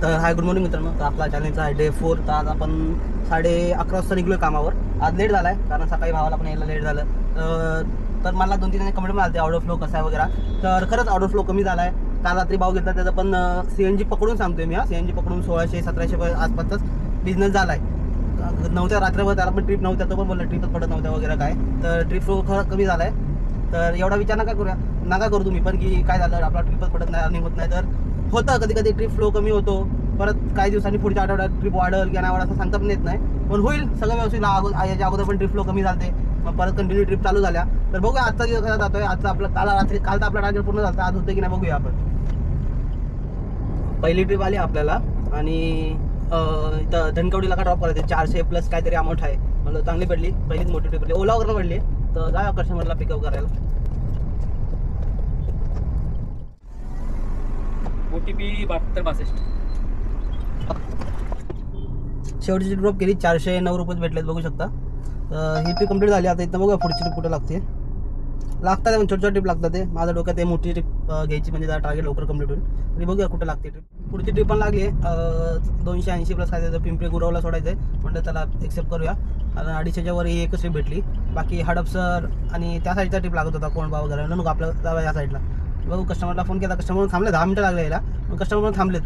तर hi good morning मित्रांनो. तर आपला चॅनलचा आहे डे 4. तर आज आपण 11:30 वाजता निघलो कामावर. आज लेट झाला आहे कारण सकाळी भावाला पण यायला लेट झालं. तर मला 2-3 जण कमेंट मिळाले ऑर्डर फ्लो कसा आहे वगैरे. तर खरंच ऑर्डर फ्लो कमी झाला आहे. काल रात्री भाव घेतला त्याचा पण CNG पकडून सांगतोय मी. CNG पकडून 1600-1700 आसपासच बिझनेस झाला आहे. नव्हत्या रात्रभर त्याला पण ट्रिप नव्हत्या, तो पण बोलला ट्रिपच पडत नव्हत्या वगैरे काय. तर ट्रिप फ्लो खरं कमी झाला आहे. तर एवढा विचार नका करू तुम्ही पण की काय झालं आपला ट्रिपच पडत नाही, अर्निंग होत नाही. तर होतं कधी कधी ट्रिप फ्लो कमी होतो. परत काही दिवसांनी पुढच्या आठवड्यात ट्रिप वाढेल की नाही वाढेल असं सांगता पण येत नाही. पण होईल सगळं व्यवस्थित. याच्या अगोदर पण ट्रिप फ्लो कमी झाले, मग परत कंटिन्यू ट्रिप चालू झाल्या. तर बघूया आजचा दिवस कसा जातोय. आजचा आपलं काल तर आपला टार्गेट पूर्ण झाला, आज होतं की नाही बघूया आपण. पहिली ट्रिप आली आपल्याला आणि इथं धनकवडीला का ड्रॉप करायचे. 400 प्लस काहीतरी अमाऊंट आहे. मला चांगली पडली, पहिलीच मोठी ट्रिप पडली. ओला वगैरे पडली. तर जाऊया कस्टमरला पिकअप करायला. OTP 7262. शेवटची ड्रॉप केली. 409 रुपये भेटलेत बघू शकता. ही ट्रिप कंप्लीट झाली. आता इथं बघा पुढची ट्रिप कुठं लागते. लागतात छोट्या छोट्या ट्रिप लागतात. ते माझ्या डोक्यात ते मोठी ट्रिप घ्यायची म्हणजे जरा टार्गेट लवकर कंप्लीट होईल. तरी बघूया कुठं लागते ट्रिप. पुढची ट्रिप पण लागली आहे. 280 प्लस काय त्याचं पिंपरी गुरवला सोडायचं आहे. म्हटलं त्याला एक्सेप्ट करूया. आणि 250च्या वर ही एकच ट्रिप भेटली. बाकी हडपसर आणि त्या साईडचा ट्रिप लागत होता कोणबा वगैरे. नको आपलं जाऊया या साईडला. बघू कस्टमरला फोन केला. कस्टमर थांबले. 10 मिनटं लागले यायला. मग कस्टमर पण थांबलेत.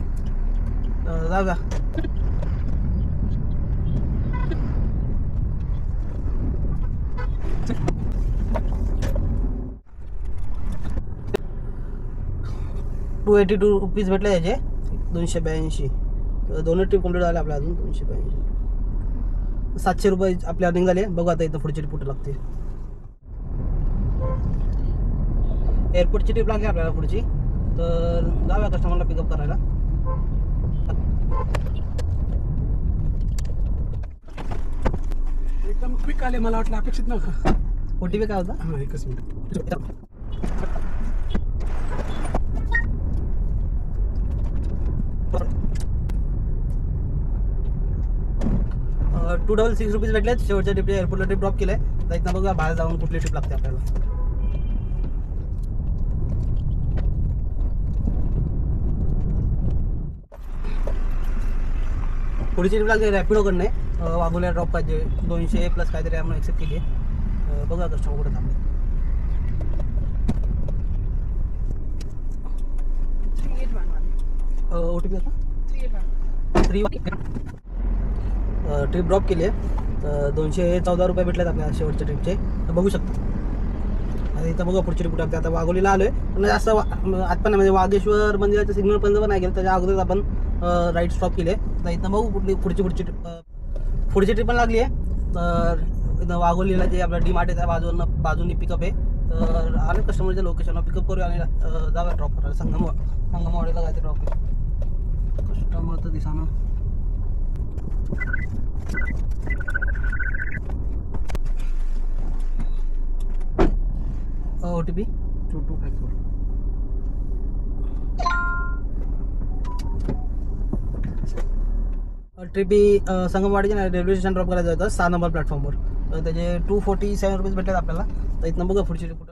जाऊया. $282 रुपीज भेटले त्याचे. 282. दोन्ही ट्रिप कंप्लीट झाले आपल्या. अजून 282 700 रुपये आपले अर्निंग झाले. बघू आता इथं पुढची ट्रिप कुठं लागते. एअरपोर्टची ट्रिप लागली आपल्याला पुढची. तर जाऊया कस्टमरला पिकअप करायला. एकदम क्विक आले. मला वाटलं अपेक्षित नव्हतं. OTP काय होता? हां, एकच मिनिट. 266 रुपीज भेटलेत. शेवटच्या ट्रिपच्या एअरपोर्टला ट्रिप ड्रॉप केलंय. तर इथं बघा बाहेर जाऊन कुठली ट्रिप लागते आपल्याला. पुढची ट्रिप लागते रॅपिडोकडनं आहे. वाघोल्या ड्रॉप पाहिजे. 200 प्लस काहीतरी आपण एक्सेप्ट केली आहे. बघा कस्टमर कुठं थांबले. OTP होता 3 ट्रिप ड्रॉप केली आहे. तर 214 रुपये भेटलेत आपल्याला शेवटच्या ट्रिपचे. तर बघू शकता. आता इथं बघा पुढची ट्रिप कुठे आपली. आता वाघोलीला आलो आहे. पण जास्त आत पण म्हणजे वाघेश्वर मंदिराच्या सिग्नल पण पण नाही गेलं. त्याच्या अगोदर आपण राईट स्टॉप केले. तर इथं बघू पुढची ट्रिप पण लागली आहे. तर इथं वाघोलीला जे आपलं DMart आहे त्या बाजूनी पिकअप आहे. तर आले कस्टमरच्या लोकेशनला पिकअप करूया आणि जाऊया ड्रॉप करायला. संगमवाडीला जायचं ड्रॉप आहे. कस्टमर तर दिसा ना. OTP 2254. ट्रिप ही संगमवाडीच्या रेल्वे स्टेशन ड्रॉप करायचं होतं 6 नंबर प्लॅटफॉर्मवर. तर त्याचे 247 रुपीज भेटलेत आपल्याला. तर इथनं बघा पुढची ट्रिप कुठं.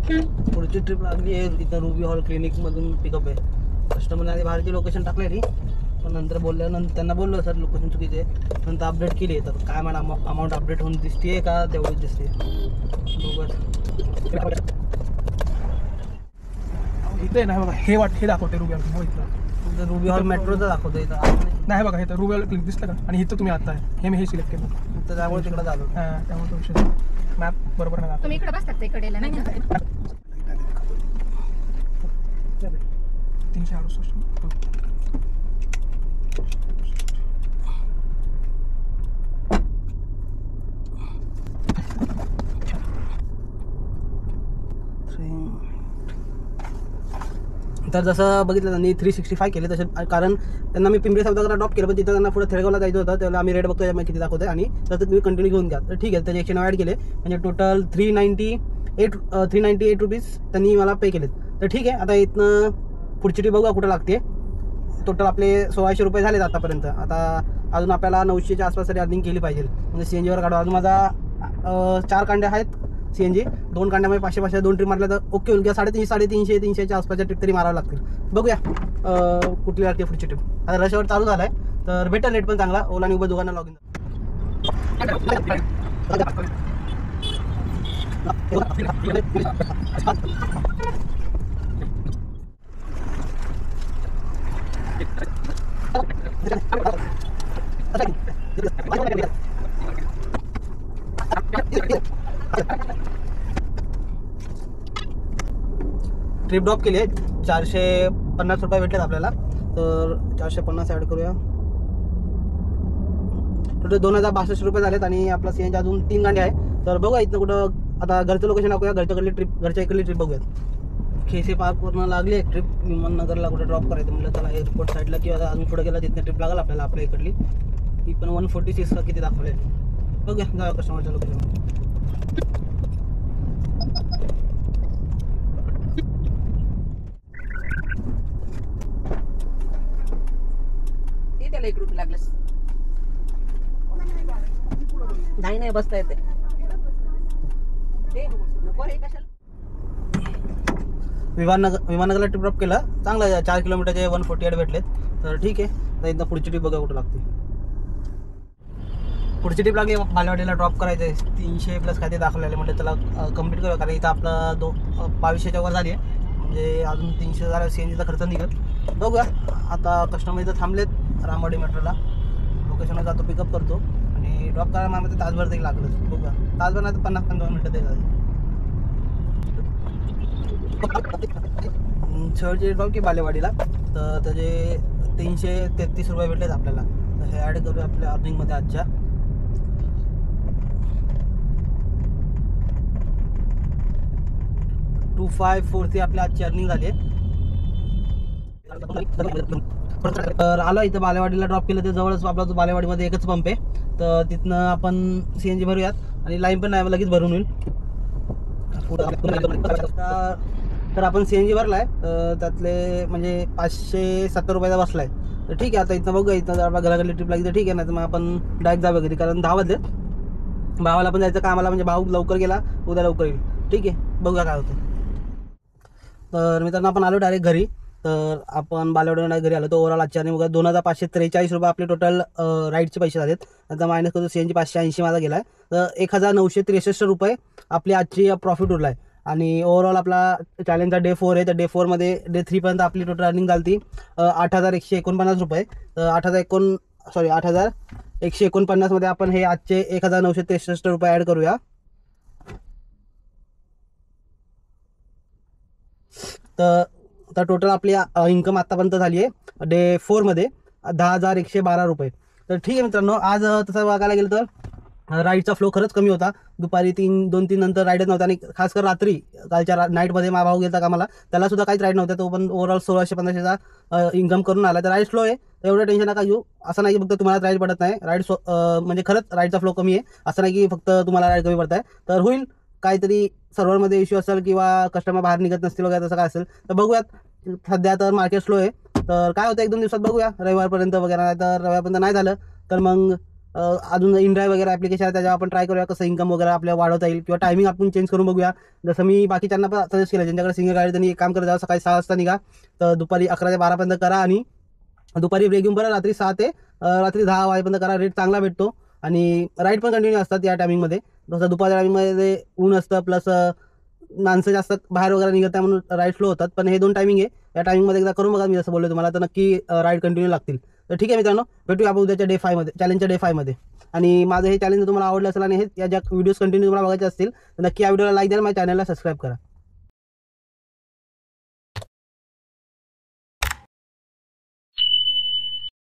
तर पुढची ट्रिप लागली आहे इथं रुबी हॉल क्लिनिकमधून पिकअप आहे. कस्टमरने आधी बाहेरची लोकेशन टाकली ती. पण नंतर बोलल्यानंतर त्यांना बोललो सर लोकेशन चुकीची आहे. नंतर अपडेट केली आहे. तर काय म्हणा अमाऊंट अपडेट होऊन दिसते का तेवढीच दिसते. बरोबर इथे नाही बघा. हे दाखवते रुबी हॉल. हो इथं रुबी हॉल मेट्रोचं दाखवतो इथं. नाही बघा. हे तर रुबी हॉल क्लिक दिसलं का. आणि इथं तुम्ही आता आहे. हे सिलेक्ट केलं. तर त्यामुळे तिकडं झालो. हां, त्यामुळे तो विषय मॅप बरोबर नाही. तुम्ही इकडे बसतात इकडेला नाही 368. तर जसं बघितलं त्यांनी 365 केले तसे. कारण त्यांना मी पिंपरी सौदागरला ड्रॉप केलं. पण तिथं त्यांना पुढे थेळगावला जायचं होतं. त्याला आम्ही रेट बघतो त्यामुळे किती दाखवतो. आणि तर तुम्ही कंटिन्यू घेऊन घ्या. तर ठीक आहे. त्याचे 109 ॲड केले म्हणजे टोटल 398 रुपीज त्यांनी मला पे केलेत. तर ठीक आहे. आता इथनं पुढची ट्रिप बघूया कुठं लागते. टोटल आपले 1600 रुपये झालेत आतापर्यंत. आता अजून आपल्याला 900च्या आसपास तरी अर्निंग केली पाहिजे. म्हणजे CNGवर काढू. अजून माझा 4 कांड्या आहेत. CNG 2 कांड्यामध्ये 500 2 ट्रिप मारल्या तर ओके होईल, किंवा 350 300च्या आसपासच्या ट्रिप तरी मारावं लागतील. बघूया कुठली लागते पुढची ट्रिप. आता रशवर चालू झाला आहे तर भेटेल रेट पण चांगला. ओला आणि उबर दोघांना लॉग इन. ट्रिप ड्रॉप केली आहे. 450 रुपये भेटलेत आपल्याला, तर 450 ॲड करूया. टोटल 2062 रुपये झालेत आणि आपला CNG अजून 3 गांडे आहे. तर बघूया इथनं कुठं आता घरचं लोकेशन टाकूया. घरच्या इकडली ट्रिप बघूयात. खेसे पार्कवरनं लागली एक ट्रिप. विमाननगरला कुठं ड्रॉप करायचं म्हटलं त्याला एअरपोर्ट साईडला, किंवा अजून पुढे गेला तिथनं ट्रिप लागेल आपल्याला आपल्या इकडली. ती पण 146 का किती दाखवले. बघूया जाऊया कस्टमरच्या लोकेशन. त्याला इकडून लागलंस नाही बसता येते. विमाननगरला ट्रिप ड्रॉप केला. चांगला 4 किलोमीटरचे 148 भेटलेत. तर ठीक आहे, तर इथं पुढची ट्रिप बघा कुठं लागते. पुढची ट्रिप लागली बालेवाडीला ड्रॉप करायचं आहे. 300 प्लस काय ते दाखवलेलं म्हणजे त्याला कंप्लीट करूया, कारण इथं आपला 2200च्या वर झाली आहे. म्हणजे अजून 300 झाला CNGचा खर्च निघत. बघूया आता कस्टमर इथं थांबलेत रामवाडी मेट्रोला. लोकेशनला जातो, पिकअप करतो आणि ड्रॉप करायला मला तासभर तरी लागलं. बघूया तासभर नाही तर 50-55 मिनटं तरी झाली. शेवटचे ड्रॉप की बालेवाडीला, तर त्याचे 333 रुपये भेटलेत आपल्याला. तर हे ॲड करूया आपल्या अर्निंगमध्ये आजच्या. $2543 आपली आजची अर्निंग झाली आहे. तर आलो इथं बालेवाडीला ड्रॉप केलं. ते जवळच आपला जो बालेवाडीमध्ये एकच पंप आहे, तर तिथनं आपण CNG भरूयात आणि लाईन पण नाही लगेच भरून होईल. तर आपण CNG भरला आहे, त्यातले म्हणजे 570 रुपयाचा बसला आहे. तर ठीक आहे, आता इथं बघूया. इथं जर आपल्या घराकडली ट्रिप लागली तर ठीक आहे, नाही तर मग आपण डायरेक्ट जाऊया घरी, कारण 10 वाजले. भावाला पण जायचं कामाला, म्हणजे भाऊ लवकर गेला उद्या लवकर येईल. ठीक आहे, बघूया काय होतं. तर मित्रांनो आपण आलो डायरेक्ट घरी. तर आपण बालेवाडीला घरी आलो. तर ओव्हरऑल आजच्या आणि बघा 2543 रुपये आपले टोटल राईडचे पैसे झालेत. आता मायनस करतो CNG 580 माझा गेला आहे. तर 1963 रुपये आपली आजची प्रॉफिट उरला आहे. आणि ओव्हरऑल आपला चॅलेंजचा डे 4 आहे. तर डे 4मध्ये डे 3 पर्यंत आपली टोटल अर्निंग झाली 8149 रुपये. तर 8149 मध्ये आपण हे आजचे 1963 रुपये ॲड करूया. तर टोटल आपली इन्कम आत्तापर्यंत झाली आहे डे 4मध्ये 10,112 रुपये. तर ठीक आहे मित्रांनो, आज तसं बघायला गेलं तर राईडचा फ्लो खरंच कमी होता. दुपारी 2-3 नंतर राईडच नव्हता, आणि खास कर रात्री कालच्या नाईटमध्ये माझा भाऊ गेला कामाला, त्यालासुद्धा काहीच राईड नव्हता. तो पण ओव्हरऑल 1600-1500चा इन्कम करून आला. तर राईड फ्लो आहे, एवढं टेन्शन नका घेऊ. असं नाही की फक्त तुम्हाला राईड पडत नाही. राईड म्हणजे खरंच राईडचा फ्लो कमी आहे. असं नाही की फक्त तुम्हाला राईड कमी पडत आहे. तर होईल, काहीतरी सर्व्हरमध्ये इश्यू असेल किंवा कस्टमर बाहेर निघत नसतील वगैरे, तसं काय असेल तर बघूयात. सध्या तर मार्केट स्लो आहे. तर काय होतं 1-2 दिवसात बघूया, रविवारपर्यंत वगैरे. नाही तर रविवारपर्यंत नाही झालं तर मग अजून InDrive वगैरे ॲप्लिकेशन आहे, त्याच्यावर आपण ट्राय करूया कसं इन्कम वगैरे आपल्याला वाढवता येईल, किंवा टायमिंग आपण चेंज करून बघूया. जसं मी बाकीच्यांना पण सजेस्ट केलं, ज्यांच्याकडे सिंगल गाडी त्यांनी एक काम करत जावं, सकाळी 6 वाजता निघा, तर दुपारी 11 ते 12 पर्यंत करा, आणि दुपारी ब्रेक घेऊन परत रात्री 6 ते रात्री 10 वाजेपर्यंत करा. रेट चांगला भेटतो आणि राईड पण कंटिन्यू असतात या टायमिंगमध्ये. जसं दुपारच्या टायमिंगमध्ये ऊन असतं, प्लस माणसं जास्त बाहेर वगैरे निघत आहे म्हणून राईड स्लो होतात. पण हे 2 टायमिंग आहे, या टायमिंगमध्ये एकदा करून बघा. मी जसं बोललो तुम्हाला, तर नक्की राईड कंटिन्यू लागतील. तर ठीक आहे मित्रांनो, भेटूया आपण उद्याच्या डे 5मध्ये, चॅलेंजच्या डे 5मध्ये. आणि माझं हे चॅलेंज तुम्हाला आवडलं असेल आणि हे या ज्या व्हिडिओज कंटिन्यू तुम्हाला बघायचे असतील तर नक्की या व्हिडिओला लाईक द्या, माझ्या चॅनलला सबस्क्राईब करा.